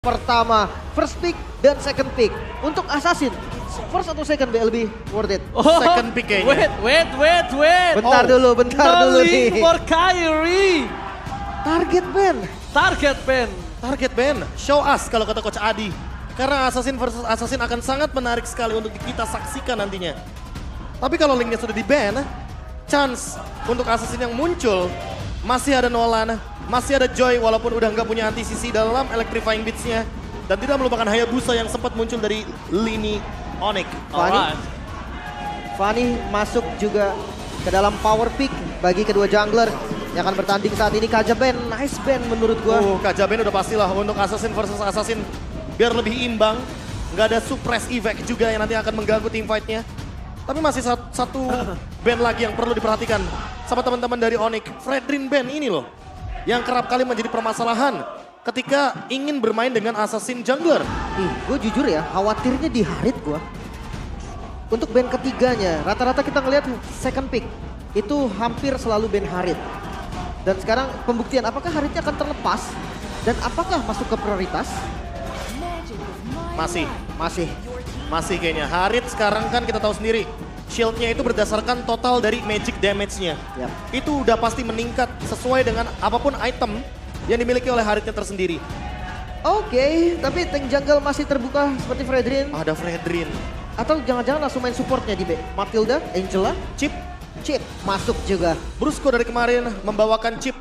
pertama, first pick dan second pick. Untuk Assassin, first atau second lebih worth it? Second pick kayaknya. Wait. Bentar dulu nih. For Kyrie. Target ban. Target ban, show us kalau kata Coach Adi. Karena Assassin versus Assassin akan sangat menarik sekali untuk kita saksikan nantinya. Tapi kalau linknya sudah di-ban, chance untuk Assassin yang muncul masih ada Nolan, masih ada Joy walaupun udah nggak punya anti-CC dalam Electrifying Beats-nya. Dan tidak melupakan Hayabusa yang sempat muncul dari lini Onyx. Fanny masuk juga ke dalam power pick bagi kedua jungler yang akan bertanding saat ini. Kajaben, nice ban menurut gua. Kajaben udah pastilah untuk Assassin versus Assassin biar lebih imbang. Nggak ada suppress effect juga yang nanti akan mengganggu team fight-nya. Tapi masih satu band lagi yang perlu diperhatikan sama teman-teman dari Onyx. Fredrin band ini loh yang kerap kali menjadi permasalahan ketika ingin bermain dengan Assassin jungler. Gue jujur ya, khawatirnya di Harit gue. Untuk band ketiganya, rata-rata kita ngelihat second pick itu hampir selalu band Harit. Dan sekarang pembuktian apakah Haritnya akan terlepas dan apakah masuk ke prioritas? Masih kayaknya. Harit sekarang kan kita tahu sendiri, shieldnya itu berdasarkan total dari magic damage-nya. Yap. Itu udah pasti meningkat sesuai dengan apapun item yang dimiliki oleh Haritnya tersendiri. Oke, tapi tank jungle masih terbuka seperti Fredrin. Ada Fredrin. Atau jangan-jangan langsung main supportnya di B. Matilda, Angela, Chip masuk juga. Brusco dari kemarin membawakan Chip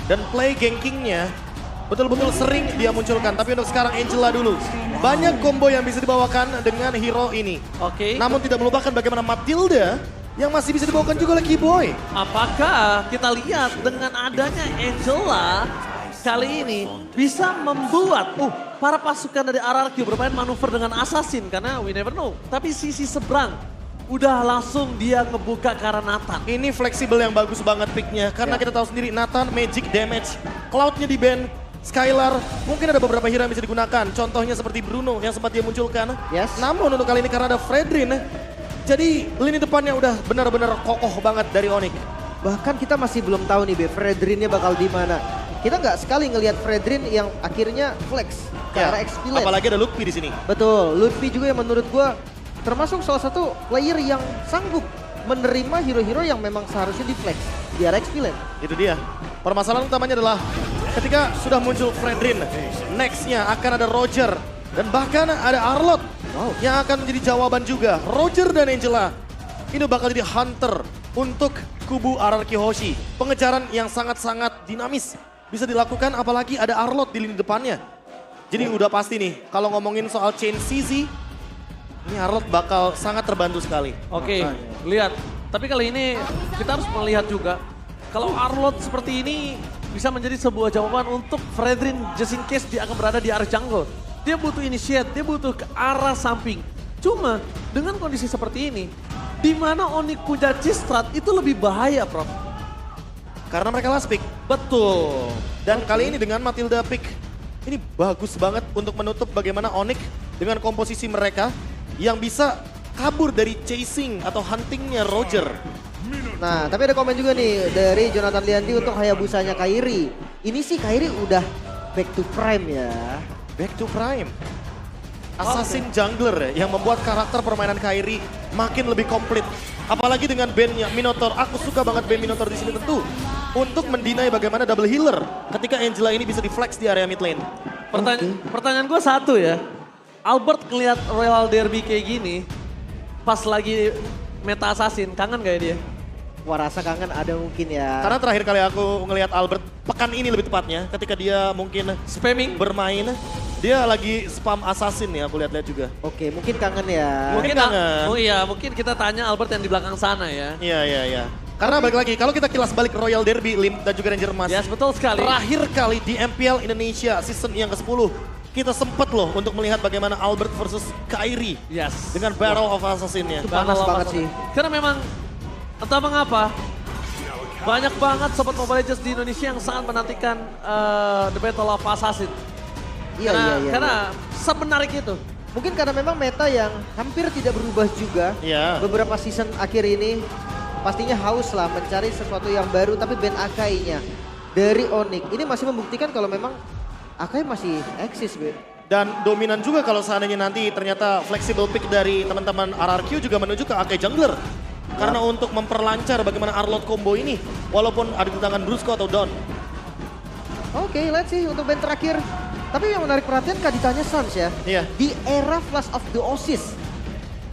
dan play gankingnya betul-betul sering dia munculkan. Tapi untuk sekarang Angela dulu. Banyak combo yang bisa dibawakan dengan hero ini. Oke. Namun tidak melupakan bagaimana Matilda yang masih bisa dibawakan juga oleh Keyboy. Apakah kita lihat dengan adanya Angela kali ini bisa membuat para pasukan dari RRQ bermain manuver dengan Assassin karena we never know. Tapi sisi seberang udah langsung dia ngebuka ke arah Nathan. Ini fleksibel yang bagus banget picknya karena kita tahu sendiri Nathan magic damage, cloudnya di ban, Skylar mungkin ada beberapa hero yang bisa digunakan. Contohnya seperti Bruno yang sempat dia munculkan. Yes. Namun untuk kali ini karena ada Fredrin, jadi lini depannya udah benar-benar kokoh banget dari Onyx. Bahkan kita masih belum tahu nih Fredrinnya bakal di mana. Kita nggak sekali ngelihat Fredrin yang akhirnya flex ke arah XP lane. Apalagi ada Lutfi di sini. Betul, Lutfi juga yang menurut gua termasuk salah satu player yang sanggup menerima hero-hero yang memang seharusnya di flex di arah XP lane. Itu dia. Permasalahan utamanya adalah ketika sudah muncul Fredrin, next-nya akan ada Roger dan bahkan ada Arlott yang akan menjadi jawaban juga. Roger dan Angela ini bakal jadi hunter untuk kubu RRQ Hoshi. Pengejaran yang sangat-sangat dinamis bisa dilakukan apalagi ada Arlott di lini depannya. Jadi udah pasti nih kalau ngomongin soal chain CZ, ini Arlott bakal sangat terbantu sekali. Oke, lihat. Tapi kali ini kita harus melihat juga kalau Arlott seperti ini bisa menjadi sebuah jawaban untuk Fredrin just in case dia akan berada di arah jungle. Dia butuh initiate, dia butuh ke arah samping. Cuma dengan kondisi seperti ini, di mana Onyx punya Chistrat itu lebih bahaya, Prof. Karena mereka last pick. Betul. Dan kali ini dengan Matilda pick, ini bagus banget untuk menutup bagaimana Onyx dengan komposisi mereka yang bisa kabur dari chasing atau huntingnya Roger. Nah, tapi ada komen juga nih dari Jonathan Lianti untuk Hayabusanya Kyrie. Ini sih Kyrie udah back to prime ya. Back to prime. Assassin jungler ya, yang membuat karakter permainan Kyrie makin lebih komplit. Apalagi dengan bandnya Minotaur. Aku suka banget band Minotaur di sini tentu. Untuk mendinai bagaimana double healer ketika Angela ini bisa di-flex di area mid lane. Pertanyaan gue satu ya. Albert ngeliat Royal Derby kayak gini, pas lagi meta Assassin, kangen gak ya dia? Wah, rasa kangen ada mungkin ya. Karena terakhir kali aku ngelihat Albert, pekan ini lebih tepatnya, ketika dia mungkin Spamming? bermain, dia lagi spam Assassin ya, aku lihat-lihat juga. Oke, mungkin kangen ya. Mungkin kangen. Oh iya, mungkin kita tanya Albert yang di belakang sana ya. Iya. Karena balik lagi, kalau kita kilas balik Royal Derby, Lim dan juga Ranger Emas. Yes, betul sekali. Terakhir kali di MPL Indonesia season yang ke-10, kita sempet loh untuk melihat bagaimana Albert versus Kyrie. Yes. Dengan Battle of Assassin-nya. Itu panas banget sih. Karena memang entah mengapa banyak banget sobat Mobile Legends di Indonesia yang sangat menantikan The Battle of Assassin. Iya. Karena semenarik itu. Mungkin karena memang meta yang hampir tidak berubah juga. Iya. Beberapa season akhir ini pastinya haus lah mencari sesuatu yang baru, tapi band Akai-nya dari Onyx ini masih membuktikan kalau memang Akai masih eksis, Be. Dan dominan juga kalau seandainya nanti ternyata flexible pick dari teman-teman RRQ juga menuju ke Akai Jungler. Karena untuk memperlancar bagaimana Arlott combo ini, walaupun ada di tangan Brusco atau Don. Oke, let's see untuk band terakhir. Tapi yang menarik perhatian Kaditanya Suns ya. Iya. Di era Flash of the Oasis,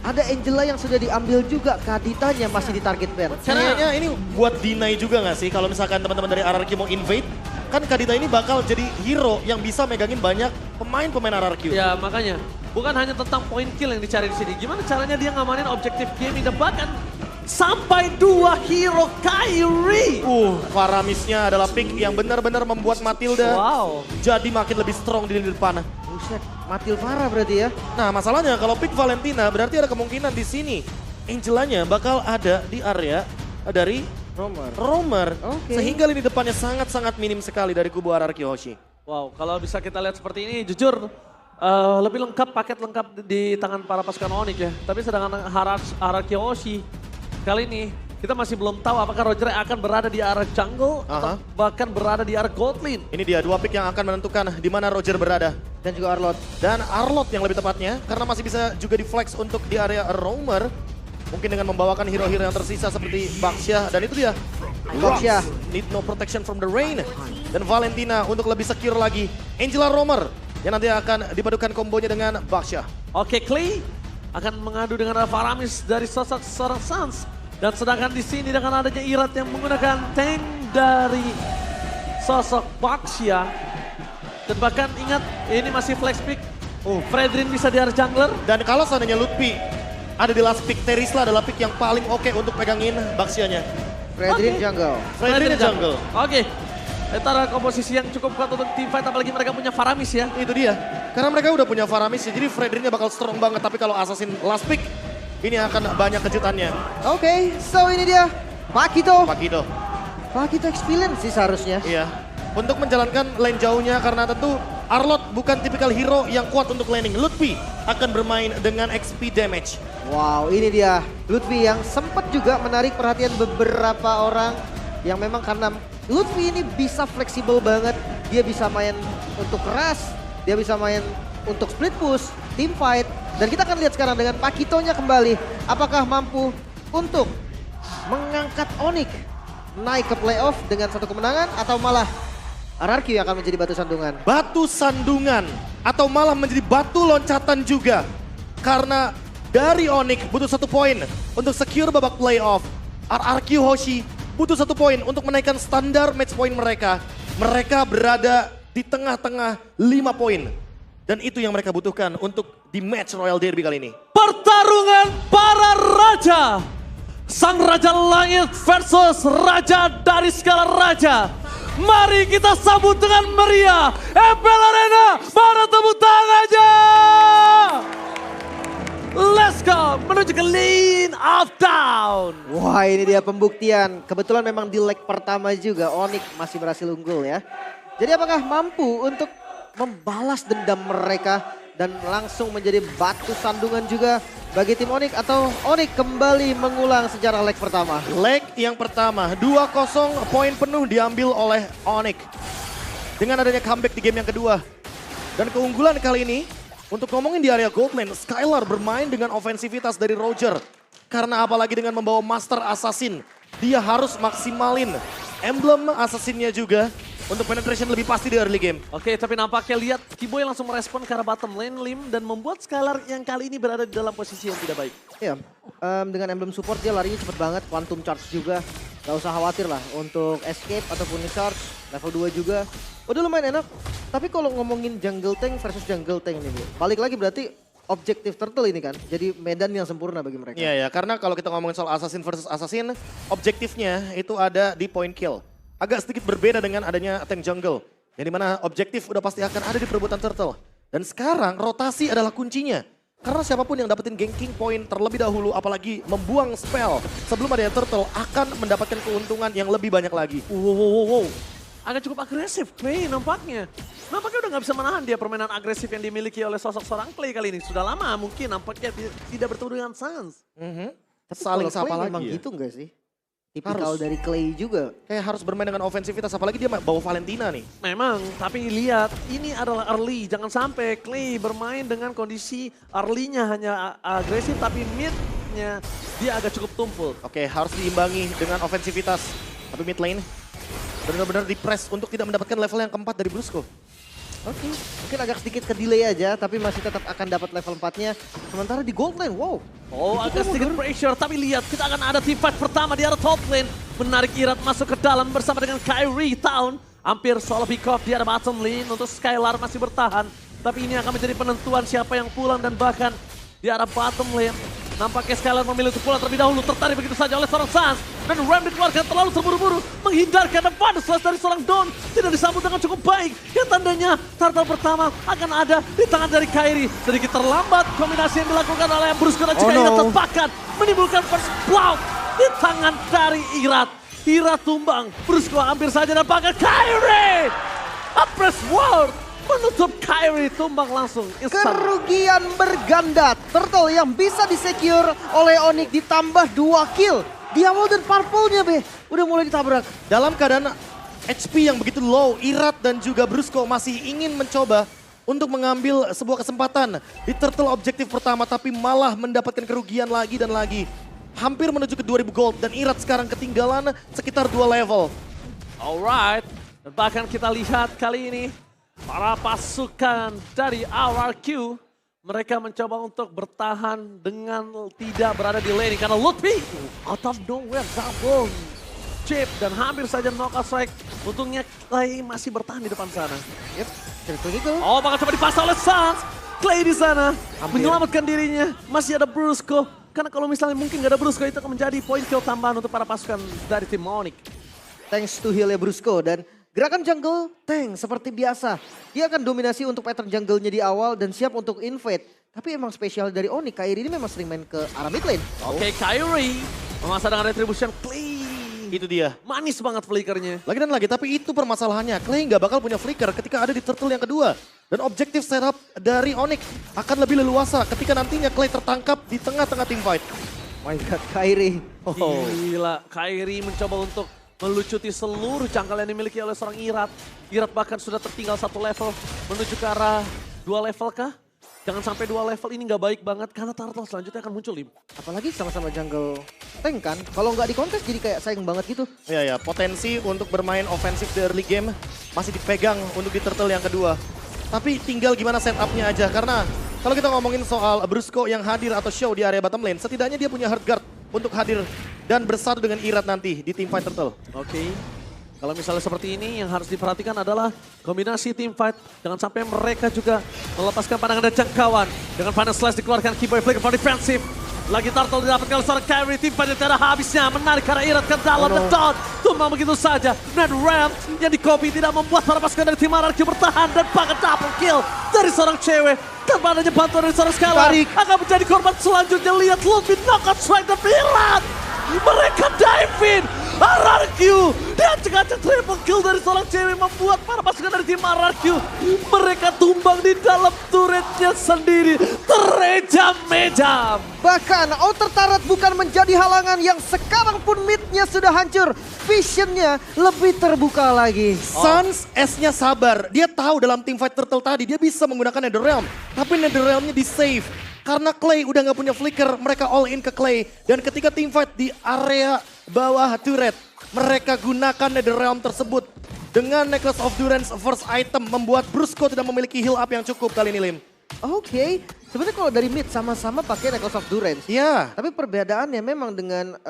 ada Angela yang sudah diambil juga, Kaditanya masih di target band. Kayaknya ini buat deny juga gak sih kalau misalkan teman-teman dari RRQ mau invade, kan Kadita ini bakal jadi hero yang bisa megangin banyak pemain-pemain RRQ. Ya makanya, bukan hanya tentang point kill yang dicari di sini. Gimana caranya dia ngamanin objektif game dan bahkan sampai 2 hero Kyrie. Faramisnya adalah pick yang benar-benar membuat Matilda jadi makin lebih strong di lini depan. Buset, Matil parah berarti ya. Nah masalahnya kalau pick Valentina berarti ada kemungkinan di sini Angelanya bakal ada di area dari Romer. Oke. Sehingga lini depannya sangat-sangat minim sekali dari kubu RRQ Hoshi. Wow, kalau bisa kita lihat seperti ini, jujur lebih lengkap, paket lengkap di tangan para pasukan Onyx ya. Tapi sedangkan RRQ Hoshi kali ini kita masih belum tahu apakah Roger akan berada di arah jungle atau bahkan berada di arah gold lane. Ini dia 2 pick yang akan menentukan di mana Roger berada. Dan juga Arlott. Dan Arlott yang lebih tepatnya karena masih bisa juga di flex untuk di area Romer. Mungkin dengan membawakan hero-hero yang tersisa seperti Baxia dan itu dia. Baxia need no protection from the rain. Dan Valentina untuk lebih secure lagi. Angela Romer yang nanti akan dipadukan kombonya dengan Baxia. Oke, Clay akan mengadu dengan Faramis dari sosok seorang Suns. Dan sedangkan di sini dengan adanya Irat yang menggunakan tank dari sosok Baxia. Dan bahkan ingat, ini masih flex pick. Fredrin bisa di arah jungler. Dan kalau seandainya Lutfi ada di last pick, Terisla adalah pick yang paling oke untuk pegangin Baxianya. Fredrin jungle. Fredrin jungle. Oke. Itu adalah komposisi yang cukup kuat untuk team fight, apalagi mereka punya Faramis ya. Itu dia. Karena mereka udah punya Faramis ya, jadi Fredrinnya bakal strong banget. Tapi kalau Assassin last pick, ini akan banyak kejutannya. Oke, so ini dia Pakito. Pakito experience sih seharusnya. Iya. Untuk menjalankan lane jauhnya karena tentu Arlott bukan tipikal hero yang kuat untuk laning. Lutfi akan bermain dengan XP damage. Wow, ini dia Lutfi yang sempat juga menarik perhatian beberapa orang yang memang karena Lutfi ini bisa fleksibel banget. Dia bisa main untuk keras, dia bisa main untuk split push, team fight. Dan kita akan lihat sekarang dengan Pakitonya kembali. Apakah mampu untuk mengangkat Onyx naik ke playoff dengan satu kemenangan atau malah RRQ yang akan menjadi batu sandungan. Batu sandungan atau malah menjadi batu loncatan juga. Karena dari Onyx butuh 1 poin untuk secure babak playoff. RRQ Hoshi butuh 1 poin untuk menaikkan standar match point mereka. Mereka berada di tengah-tengah 5 poin. Dan itu yang mereka butuhkan untuk di match Royal Derby kali ini. Pertarungan para raja. Sang Raja Langit versus Raja dari segala raja. Mari kita sambut dengan meriah. MPL Arena, mana tepuk tangannya. Let's go, menuju ke lane of down. Wah, ini dia pembuktian. Kebetulan memang di leg pertama juga Onyx masih berhasil unggul ya. Jadi apakah mampu untuk membalas dendam mereka dan langsung menjadi batu sandungan juga bagi tim Onyx, atau Onyx kembali mengulang sejarah leg pertama? Leg yang pertama 2-0, poin penuh diambil oleh Onyx. Dengan adanya comeback di game yang kedua. Dan keunggulan kali ini untuk ngomongin di area gold lane, Skylar bermain dengan ofensivitas dari Roger. Karena apalagi dengan membawa Master Assassin, dia harus maksimalin emblem Assassinnya juga untuk penetration lebih pasti di early game. Oke, tapi nampaknya lihat Kiboy langsung merespon ke arah bottom lane Lim dan membuat Skylar yang kali ini berada di dalam posisi yang tidak baik. Iya, dengan emblem support dia larinya cepet banget, quantum charge juga. Gak usah khawatir lah untuk escape ataupun charge, level 2 juga. Udah lumayan enak, tapi kalau ngomongin jungle tank versus jungle tank ini, balik lagi berarti objektif turtle ini kan, jadi medan yang sempurna bagi mereka. Iya ya, karena kalau kita ngomongin soal assassin versus assassin, objektifnya itu ada di point kill. Agak sedikit berbeda dengan adanya tank jungle, yang dimana objektif udah pasti akan ada di perebutan turtle. Dan sekarang rotasi adalah kuncinya. Karena siapapun yang dapetin ganking point terlebih dahulu, apalagi membuang spell sebelum adanya turtle, akan mendapatkan keuntungan yang lebih banyak lagi. Wow. Agak cukup agresif Clay nampaknya. Nampaknya udah gak bisa menahan dia permainan agresif yang dimiliki oleh sosok seorang Clay kali ini. Sudah lama mungkin nampaknya tidak bertemu dengan Suns. Tapi Saling kalau sapa Clay lagi memang ya. gitu enggak sih? Tipikal Harus. dari Clay juga. Kayak harus bermain dengan ofensivitas, apalagi dia bawa Valentina nih. Memang, tapi lihat ini adalah early. Jangan sampai Clay bermain dengan kondisi early-nya hanya agresif, tapi mid-nya dia agak cukup tumpul. Oke, harus diimbangi dengan ofensivitas. Tapi mid lane benar-benar di-press untuk tidak mendapatkan level yang keempat dari Brusco. Oke, mungkin agak sedikit ke delay aja, tapi masih tetap akan dapat level 4-nya. Sementara di gold lane, wow. Oh, agak sedikit pressure, tapi lihat kita akan ada team fight pertama di arah top lane. Menarik Irat masuk ke dalam bersama dengan Kyrie Town. Hampir solo pick off di arah bottom lane untuk Skylar masih bertahan. Tapi ini akan menjadi penentuan siapa yang pulang dan bahkan di arah bottom lane. Nampaknya Skylar memilih untuk pulang terlebih dahulu, tertarik begitu saja oleh seorang Sans. Dan Ram dikeluarkan terlalu terburu-buru, menghindarkan dan pada slash dari seorang Don. Tidak disambut dengan cukup baik. Yang tandanya turtle pertama akan ada di tangan dari Kyrie. Sedikit terlambat kombinasi yang dilakukan oleh Brusco dan juga Irat terbakar. Menimbulkan first blood di tangan dari Irat. Irat tumbang, Brusco hampir saja dan bahkan Kyrie! A press ward! Menutup Kyrie tumbang langsung. Instan. Kerugian berganda. Turtle yang bisa disecure oleh Onyx ditambah 2 kill. Diamond dan Purple-nya be, udah mulai ditabrak. Dalam keadaan HP yang begitu low, Irat dan juga Brusco masih ingin mencoba untuk mengambil sebuah kesempatan di turtle objektif pertama, tapi malah mendapatkan kerugian lagi dan lagi. Hampir menuju ke 2000 gold dan Irat sekarang ketinggalan sekitar 2 level. Alright, dan bahkan kita lihat kali ini para pasukan dari RRQ mereka mencoba untuk bertahan dengan tidak berada di lane karena Lutfi out of nowhere double chip dan hampir saja knockout strike. Untungnya Clay masih bertahan di depan sana. Yep, triple kill. Oh, bakal coba dipasang oleh Sans. Clay di sana Hampir. menyelamatkan dirinya. Masih ada Brusco. Karena kalau misalnya mungkin gak ada Brusco itu akan menjadi poin kill tambahan untuk para pasukan dari tim Onyx. Thanks to heal-nya Brusco dan gerakan jungle tank seperti biasa. Dia akan dominasi untuk pattern jungle-nya di awal dan siap untuk invade. Tapi emang spesial dari Onyx, Kyrie ini memang sering main ke arah mid lane. Oke, Kyrie memasang dengan retribution Clay. Itu dia. Manis banget flickernya. Lagi dan lagi, tapi itu permasalahannya. Clay nggak bakal punya flicker ketika ada di turtle yang kedua. Dan objektif setup dari Onyx akan lebih leluasa ketika nantinya Clay tertangkap di tengah-tengah team fight. My God, Kyrie. Gila, Kyrie mencoba untuk melucuti seluruh jangkal yang dimiliki oleh seorang Irat. Irat bahkan sudah tertinggal 1 level menuju ke arah 2 level kah? Jangan sampai 2 level ini nggak baik banget karena turtle selanjutnya akan muncul, Lim. Apalagi sama-sama jungle tank kan. Kalau nggak di kontes jadi kayak sayang banget gitu. Ya, potensi untuk bermain ofensif di early game masih dipegang untuk di turtle yang kedua. Tapi tinggal gimana setupnya aja, karena kalau kita ngomongin soal Brusco yang hadir atau show di area bottom lane, setidaknya dia punya hard guard untuk hadir dan bersatu dengan Irat nanti di team fight turtle. Oke. Kalau misalnya seperti ini yang harus diperhatikan adalah kombinasi team fight. Jangan sampai mereka juga melepaskan pandangan dan jangkauan. Dengan final slash dikeluarkan Keyboy Flicker for defensive. Lagi turtle didapatkan oleh seorang Kyrie, team fight yang tidak habisnya. Menarik karena Irat ke dalam dan dot. Tumbang begitu saja. Dan Ram yang di copy tidak membuat para pasukan dari tim RRQ bertahan. Dan bahkan double kill dari seorang cewek. Tanpa adanya bantuan dari seorang Skylar. Akan menjadi korban selanjutnya. Lihat Ludwig knockout strike dan Irat. Mereka dive in. RRQ dan cekacak triple kill dari seorang cewek membuat para pasukan dari tim RRQ mereka tumbang di dalam turretnya sendiri, terejam-mejam. Bahkan outer turret bukan menjadi halangan yang sekarang pun midnya sudah hancur. Visionnya lebih terbuka lagi. Sans S-nya sabar, dia tahu dalam team fight turtle tadi dia bisa menggunakan Netherrealm, tapi Netherrealm-nya di save. Karena Clay udah nggak punya flicker, mereka all in ke Clay. Dan ketika team fight di area bawah turret, mereka gunakan Netherrealm tersebut. Dengan Necklace of Durance first item membuat Brusco tidak memiliki heal up yang cukup kali ini, Lim. Oke, sebenarnya kalau dari mid sama-sama pakai Necklace of Durance. Ya, Tapi perbedaannya memang dengan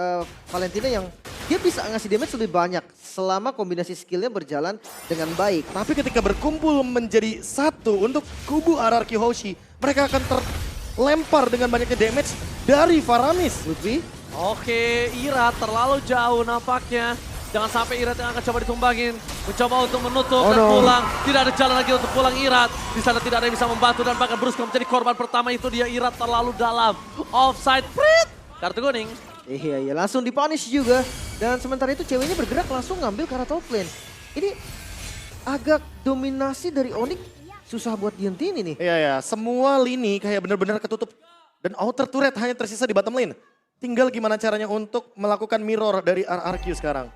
Valentina yang dia bisa ngasih damage lebih banyak selama kombinasi skillnya berjalan dengan baik. tapi ketika berkumpul menjadi satu untuk kubu RRQ Hoshi, mereka akan terlempar dengan banyaknya damage dari Faramis. Lutfi, Oke, Irat terlalu jauh nampaknya. Jangan sampai Irat yang akan coba ditumbangin. Mencoba untuk menutup dan pulang. Tidak ada jalan lagi untuk pulang Irat. Di sana tidak ada yang bisa membantu dan bahkan Brusco menjadi korban pertama itu dia. Irat terlalu dalam. Offside, Prit. Kartu kuning. iya langsung dipunish juga. Dan sementara itu ceweknya bergerak langsung ngambil ke arah top lane. Ini agak dominasi dari Onyx susah buat dihentiin ini. Iya, semua lini kayak benar-benar ketutup. Dan outer turret hanya tersisa di bottom lane. Tinggal gimana caranya untuk melakukan mirror dari RRQ sekarang.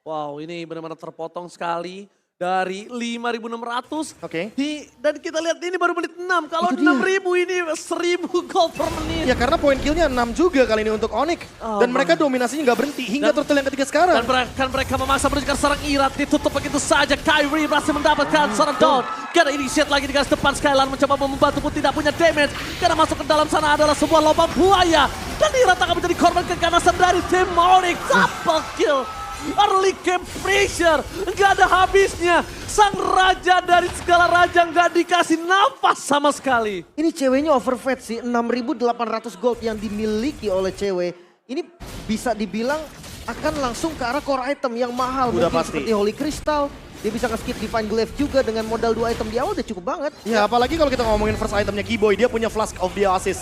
Wow, ini benar-benar terpotong sekali dari 5.600. Oke. Dan kita lihat ini baru menit 6. Kalau Itu dia. 6.000 ini 1.000 gold per menit. Ya karena poin killnya 6 juga kali ini untuk Onyx. Dan mereka dominasinya nggak berhenti hingga turtle yang ketiga sekarang. Dan mereka memaksa menunjukkan serang Irat, ditutup begitu saja. Kyrie berhasil mendapatkan seorang down. Karena initiate lagi di garis depan, Skylar mencoba membantu pun tidak punya damage. Karena masuk ke dalam sana adalah sebuah lubang buaya. Dan Irat akan menjadi korban keganasan dari tim Onyx. Double kill. Early game pressure, nggak ada habisnya. Sang raja dari segala raja nggak dikasih nafas sama sekali. Ini ceweknya overfed sih, 6.800 gold yang dimiliki oleh cewek. Ini bisa dibilang akan langsung ke arah core item yang mahal. Udah Mungkin pasti. seperti Holy Crystal. Dia bisa nge-skip Divine Glaive juga dengan modal 2 item di awal udah cukup banget. Ya apalagi kalau kita ngomongin first itemnya Keyboy, dia punya Flask of the Oasis.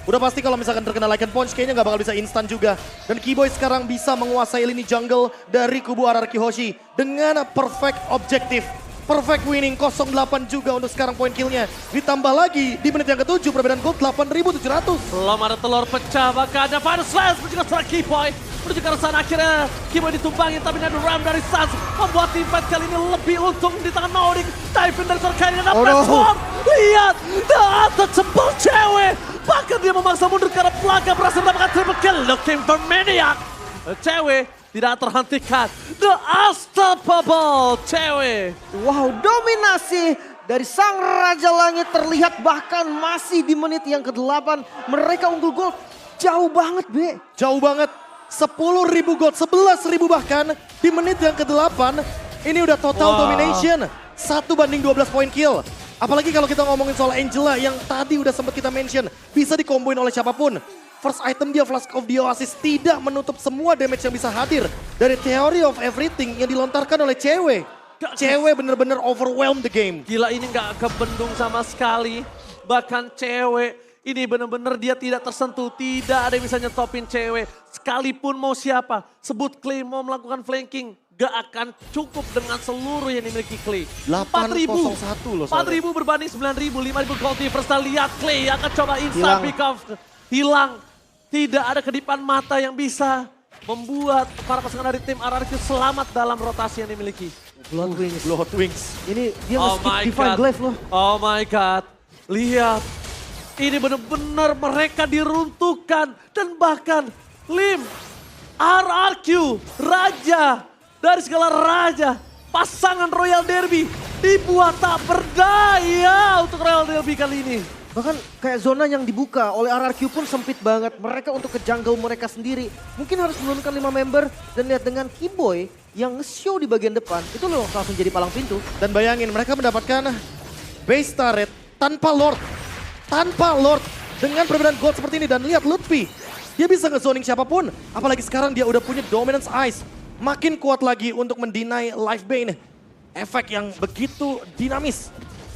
Udah pasti kalau misalkan terkena Lycan Punch kayaknya nggak bakal bisa instan juga. Dan Keyboy sekarang bisa menguasai lini jungle dari kubu RRQ Hoshi dengan perfect objektif. Perfect winning 08 juga untuk sekarang poin killnya. Ditambah lagi di menit yang ke-7 perbedaan gold 8.700. Belum ada telur pecah, maka ada Final Slash menunjukkan seorang Keyboy. Menuju ke arah sana akhirnya Keyboy ditumpangi, tapi ada ram dari Sans. Membuat tim fight kali ini lebih untung di tangan Onyx. Dive in dari seorang Kairi dan platform. Lihat, the untouchable cewek. Bahkan dia memaksa mundur ke arah belakang, berhasil mendapatkan triple kill. Looking for Maniac. Cewek tidak terhentikan. The unstoppable cewek. Wow, dominasi dari sang Raja Langit terlihat bahkan masih di menit yang ke-8. Mereka unggul gold jauh banget, Be. Jauh banget. 10.000 gold, 11.000 bahkan di menit yang ke-8. Ini udah total domination. 1/12 poin kill. Apalagi kalau kita ngomongin soal Angela yang tadi udah sempat kita mention. Bisa dikomboin oleh siapapun. First item dia Flask of the Oasis tidak menutup semua damage yang bisa hadir. Dari Theory of Everything yang dilontarkan oleh cewek. Cewek bener-bener overwhelm the game. Gila, ini nggak kebendung sama sekali. Bahkan cewek ini benar-benar dia tidak tersentuh. Tidak ada yang bisa nyetopin cewek. Sekalipun mau siapa. Sebut Clay mau melakukan flanking. Gak akan cukup dengan seluruh yang dimiliki Clay. 801 loh. 4.000 berbanding 9.000. 5.000 gold difference. Lihat Clay akan coba instant pick off. Hilang. Tidak ada kedipan mata yang bisa membuat para pasangan dari tim RRQ selamat dalam rotasi yang dimiliki. Blood Wings. Blood Wings. Ini dia Oh nge-skip my Divine God. Glaive loh. Oh my God. Lihat. Ini benar-benar mereka diruntuhkan. Dan bahkan Lim, RRQ, raja dari segala raja. Pasangan Royal Derby dibuat tak berdaya untuk Royal Derby kali ini. Bahkan kayak zona yang dibuka oleh RRQ pun sempit banget. Mereka untuk ke jungle mereka sendiri. Mungkin harus menurunkan 5 member. Dan lihat dengan Keyboy yang nge-show di bagian depan. Itu loh langsung jadi palang pintu. Dan bayangin mereka mendapatkan base turret tanpa Lord. Tanpa Lord. Dengan perbedaan gold seperti ini. Dan lihat Lutfi. Dia bisa nge-zoning siapapun. Apalagi sekarang dia udah punya Dominance Ice. Makin kuat lagi untuk mendinai Life Bane. Efek yang begitu dinamis.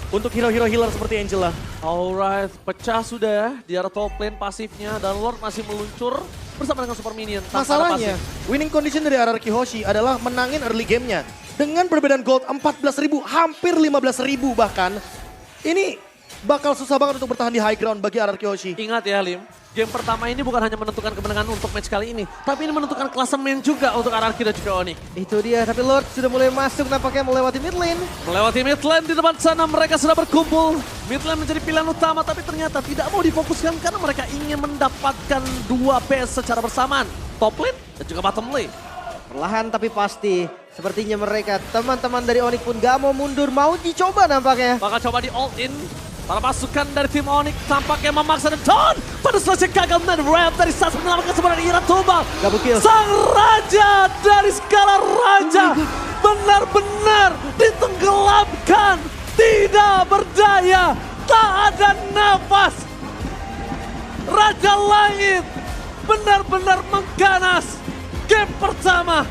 Untuk hero-hero healer seperti Angela. Alright, pecah sudah ya di arah top lane pasifnya. Dan Lord masih meluncur bersama dengan Super Minion. tanpa ada Masalahnya, pasif. winning condition dari RRQ Hoshi adalah menangin early gamenya. Dengan perbedaan gold 14.000, hampir 15.000 bahkan. Ini bakal susah banget untuk bertahan di high ground bagi RRQ Hoshi. Ingat ya Lim, game pertama ini bukan hanya menentukan kemenangan untuk match kali ini. Tapi ini menentukan klasemen juga untuk RRQ dan juga Onyx. Itu dia, tapi Lord sudah mulai masuk nampaknya melewati mid lane. Melewati mid lane di depan sana mereka sudah berkumpul. Mid lane menjadi pilihan utama tapi ternyata tidak mau difokuskan karena mereka ingin mendapatkan 2 PS secara bersamaan. Top lane dan juga bottom lane. Perlahan tapi pasti. Sepertinya mereka, teman-teman dari Onyx pun gak mau mundur. Mau dicoba nampaknya. Bakal coba di all in. Para pasukan dari tim Onyx tampaknya memaksa dan Don pada selesai gagal dan rap dari Sans menyelamatkan sebenarnya Ira tumbang. Double kill. Sang raja dari skala raja benar-benar ditenggelamkan. Tidak berdaya, tak ada nafas. Raja Langit benar-benar mengganas. Game pertama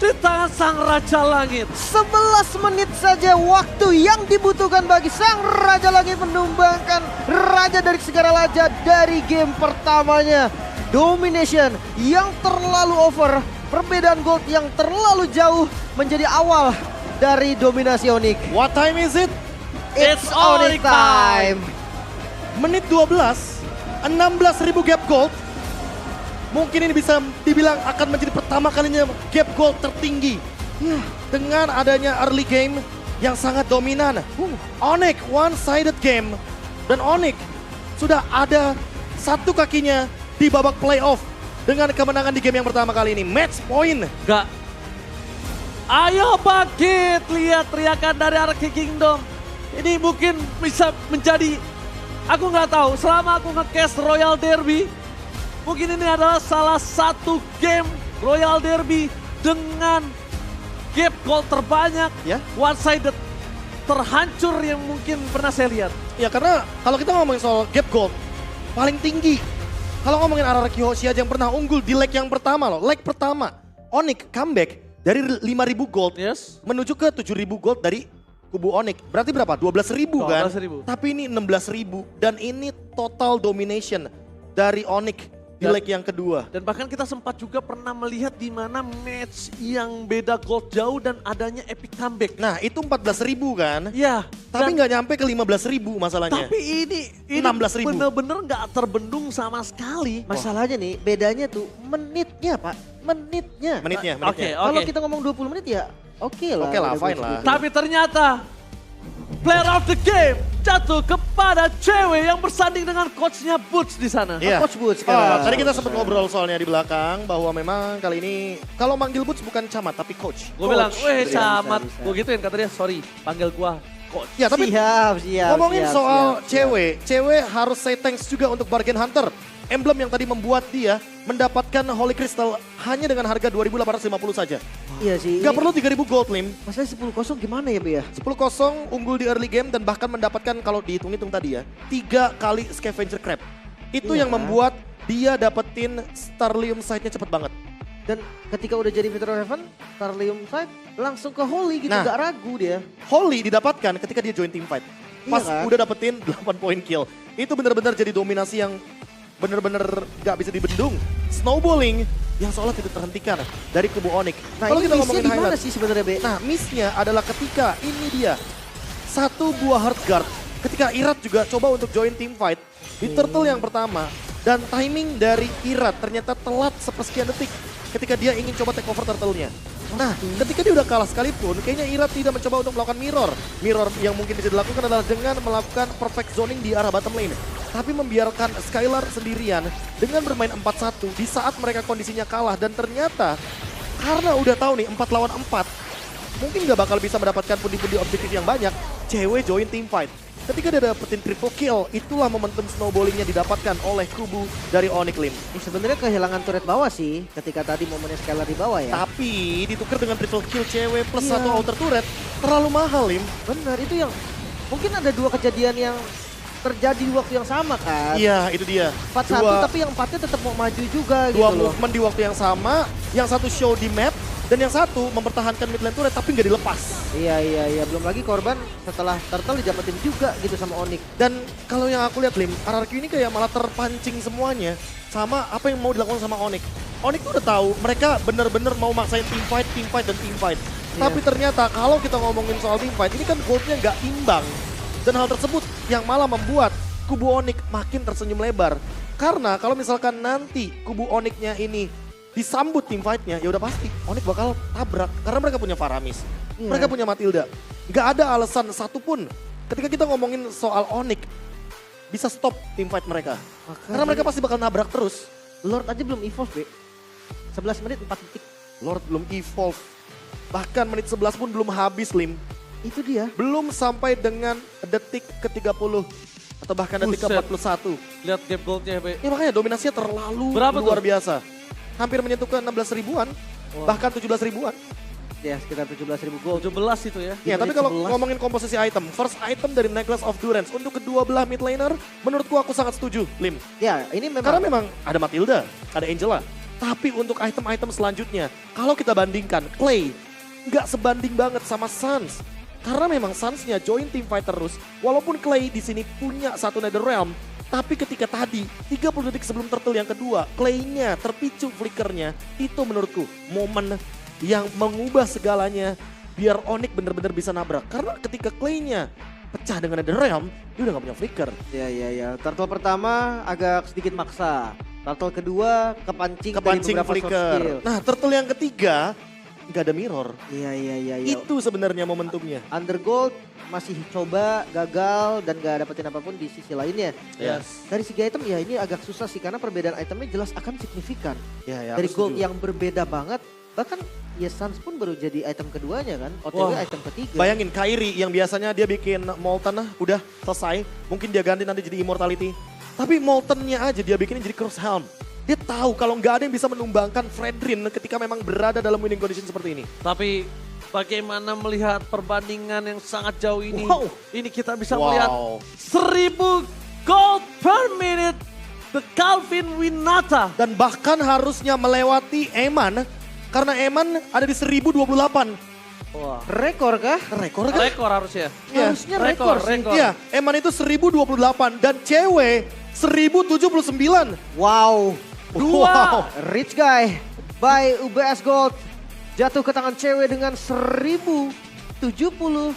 di tangan sang Raja Langit. 11 menit saja waktu yang dibutuhkan bagi sang Raja Langit menumbangkan Raja dari segala raja dari game pertamanya. Domination yang terlalu over, perbedaan gold yang terlalu jauh menjadi awal dari dominasi Onyx. What time is it? It's Onyx Onyx time. Menit 12, 16.000 gap gold. Mungkin ini bisa dibilang akan menjadi pertama kalinya gap gold tertinggi. Dengan adanya early game yang sangat dominan. Onyx one-sided game. Dan Onyx sudah ada satu kakinya di babak playoff. Dengan kemenangan di game yang pertama kali ini. Match point. Gak. Ayo bangkit, lihat teriakan dari Arki Kingdom. Ini mungkin bisa menjadi, aku nggak tahu, selama aku nge-cast Royal Derby, mungkin ini adalah salah satu game Royal Derby dengan gap goal terbanyak, Ya. one-sided, terhancur yang mungkin pernah saya lihat. Ya karena kalau kita ngomongin soal gap gold, paling tinggi. Kalau ngomongin Araki Hoshi aja yang pernah unggul di leg yang pertama loh. Leg pertama, Onyx comeback dari 5.000 gold Yes. menuju ke 7.000 gold dari kubu Onyx. Berarti berapa? 12.000 kan? 12.000. Tapi ini 16.000 dan ini total domination dari Onyx di Dan- leg yang kedua. Dan bahkan kita sempat juga pernah melihat di mana match yang beda gold jauh dan adanya epic comeback. Nah itu 14.000 kan? Ya, Tapi dan- nggak nyampe ke 15.000 masalahnya. tapi ini 16.000. bener-bener nggak terbendung sama sekali. Masalahnya nih, bedanya tuh menitnya Pak. Menitnya. Menitnya. Oke, Kalau kita ngomong 20 menit ya oke lah. Oke lah, udah fine gue lah. setuju. Tapi ternyata player of the game jatuh kepada cewek yang bersanding dengan coachnya Boots di sana. Iya. Coach Boots sekarang. Tadi kita sempat ngobrol soalnya di belakang bahwa memang kali ini kalau manggil Boots bukan camat tapi coach. Gue bilang, weh Bisa, camat. bisa. Gue gituin kata dia, sorry panggil gua coach. Ya tapi Siap. ngomongin siap, soal siap. cewek harus say thanks juga untuk Bargain Hunter. Emblem yang tadi membuat dia mendapatkan Holy Crystal hanya dengan harga 2.850 saja. Iya sih. Gak ini perlu 3.000 gold, Lim. Masalahnya 10-0 gimana ya, Be ya? 10-0 unggul di early game dan bahkan mendapatkan kalau dihitung-hitung tadi ya 3 kali Scavenger Crab. Itu Iya yang kan? membuat dia dapetin Starlium Sight-nya cepet banget. Dan ketika udah jadi Victor Heaven, Starlium Sight langsung ke Holy gitu, Nah. gak ragu dia. Holy didapatkan ketika dia join team fight. Iya Pas kan? udah dapetin 8 point kill. Itu benar-benar jadi dominasi yang benar-benar gak bisa dibendung. Snowballing yang seolah tidak terhentikan dari kubu Onyx. Nah Kalau ini kita missnya ngomongin di mana highlight. sih sebenarnya, Be? Nah, miss-nya adalah ketika ini dia. Satu buah hard guard. Ketika Irat juga coba untuk join team fight. Di turtle yang pertama. Dan timing dari Irat ternyata telat sepersekian detik. Ketika dia ingin coba take over turtle-nya. Nah, ketika dia udah kalah sekalipun, kayaknya Irat tidak mencoba untuk melakukan mirror. Mirror yang mungkin bisa dilakukan adalah dengan melakukan perfect zoning di arah bottom lane. Tapi membiarkan Skylar sendirian dengan bermain 4-1 di saat mereka kondisinya kalah. Dan ternyata karena udah tahu nih 4 lawan 4, mungkin gak bakal bisa mendapatkan pundi-pundi objektif yang banyak, cewek join team fight. Ketika dia dapetin triple kill, itulah momentum snowballingnya didapatkan oleh kubu dari Onyx Lim. Ini sebenarnya kehilangan turret bawah sih, ketika tadi momennya Skylar di bawah ya. Tapi ditukar dengan triple kill cewek plus Iya. 1 outer turret, terlalu mahal Lim. Benar, itu yang mungkin ada 2 kejadian yang terjadi di waktu yang sama kan. Iya, itu dia. 4-1 tapi yang 4-nya tetap mau maju juga gitu Dua loh. movement di waktu yang sama, yang satu show di map, dan yang satu mempertahankan mid lane turret tapi nggak dilepas. Iya. Belum lagi korban setelah turtle didapetin juga gitu sama Onyx. Dan kalau yang aku lihat Lim, RRQ ini kayak malah terpancing semuanya sama apa yang mau dilakukan sama Onyx. Onyx tuh udah tahu mereka bener-bener mau maksain team fight, dan team fight. Iya. Tapi ternyata kalau kita ngomongin soal team fight, ini kan goldnya nggak imbang. Dan hal tersebut yang malah membuat kubu Onyx makin tersenyum lebar. Karena kalau misalkan nanti kubu Onyx-nya ini disambut tim fight-nya, ya udah pasti Onyx bakal tabrak. Karena mereka punya Faramis, Iya. mereka punya Matilda. Nggak ada alasan satupun ketika kita ngomongin soal Onyx bisa stop tim fight mereka. Karena mereka pasti bakal nabrak terus. Lord aja belum evolve, Be. 11 menit 4 detik. Lord belum evolve. Bahkan menit 11 pun belum habis, Lim. Itu dia. Belum sampai dengan detik ke-30 atau bahkan detik Buset. ke-41. Lihat gap goldnya, Be. Ya makanya dominasinya terlalu Berapa luar tuh? biasa. Hampir menyentuh ke 16 ribuan, bahkan 17 ribuan. Ya sekitar 17.000 gold. 17 itu ya. Ya, Di tapi menit kalau 11. ngomongin komposisi item, first item dari Necklace of Durance untuk kedua belah mid laner, menurutku aku sangat setuju, Lim. Ya ini memang. Karena memang ada Matilda, ada Angela. Tapi untuk item-item selanjutnya, kalau kita bandingkan, Clay nggak sebanding banget sama Suns. Karena memang Suns-nya join team fight terus, walaupun Clay di sini punya satu Nether Realm, tapi ketika tadi 30 detik sebelum turtle yang kedua, Clay-nya terpicu flickernya, itu menurutku momen yang mengubah segalanya biar Onyx bener-bener bisa nabrak. Karena ketika Clay-nya pecah dengan Nether Realm, dia udah gak punya flicker. Ya. Turtle pertama agak sedikit maksa. Turtle kedua kepancing dari beberapa short flicker. skill. Nah, turtle yang ketiga nggak ada mirror. Iya. Itu sebenarnya momentumnya. Undergold masih coba gagal dan gak dapetin apapun di sisi lainnya. Yes. Dari segi item ya ini agak susah sih karena perbedaan itemnya jelas akan signifikan. Ya, Dari aku gold setuju. yang berbeda banget, bahkan ya Suns pun baru jadi item keduanya kan, OTW Wah. item ketiga. Bayangin Kyrie yang biasanya dia bikin Molten udah selesai. Mungkin dia ganti nanti jadi Immortality. Tapi Moltennya aja dia bikin jadi Cross Helm. Dia tahu kalau nggak ada yang bisa menumbangkan Fredrin ketika memang berada dalam winning condition seperti ini. Tapi bagaimana melihat perbandingan yang sangat jauh ini. Wow. Ini kita bisa Wow. melihat 1000 gold per minute. The Calvin Winata. Dan bahkan harusnya melewati Eman. Karena Eman ada di 1028. Wah. Rekor kah? Rekor kan? Rekor harusnya. Iya. Harusnya rekor sih. Iya, Eman itu 1028 dan cewek 1079. Wow. Wow. Rich guy by UBS Gold jatuh ke tangan cewek dengan 1079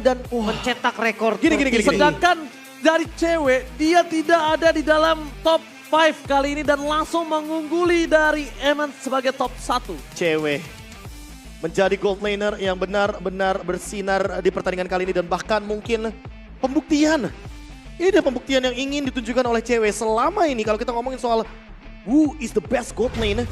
dan mencetak rekor. Gini. Sedangkan dari cewek dia tidak ada di dalam top 5 kali ini dan langsung mengungguli dari Eman sebagai top 1. Cewek menjadi gold laner yang benar-benar bersinar di pertandingan kali ini dan bahkan mungkin pembuktian. Ini adalah pembuktian yang ingin ditunjukkan oleh cewek selama ini kalau kita ngomongin soal who is the best gold lane